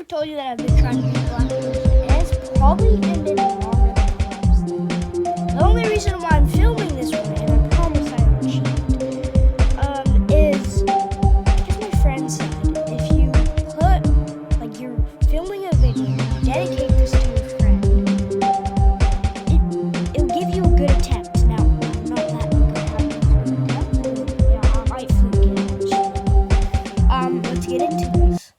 ever told you that I've been trying to be a blind person? And it's probably ended longer than I was. The only reason why I'm filming this way, and I promise I won't cheat, is because my friend said if you put, like, you're filming a video, you dedicate this to your friend, it'll give you a good attempt. Now, I'm not that good at having a good attempt. Yeah, I might fluke it actually. Let's get into this.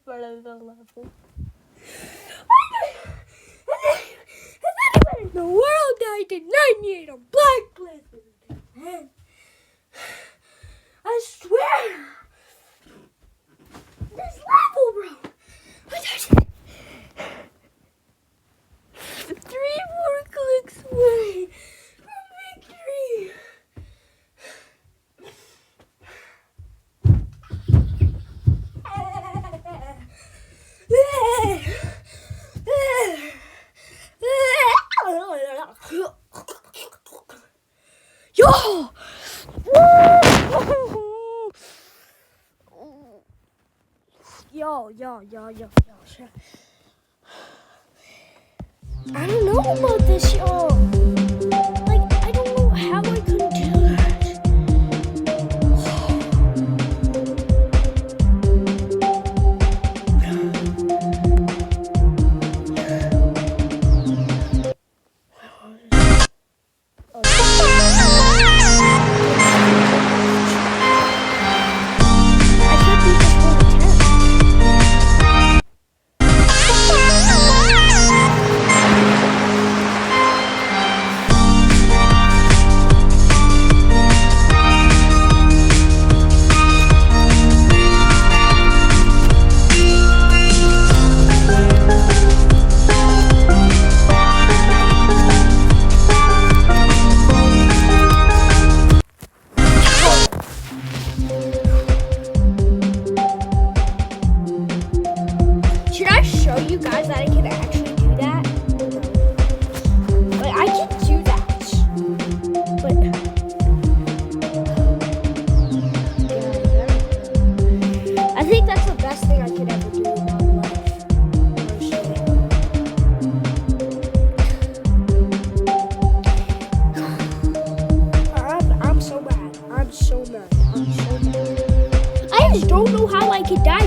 Part of the level. Anybody in the world died in 98 on Black Blizzard. I swear, this level, bro. I died 3 more clicks away from victory. Yo! Yo. I don't know about this, y'all. Like, I don't know how I could do that. could die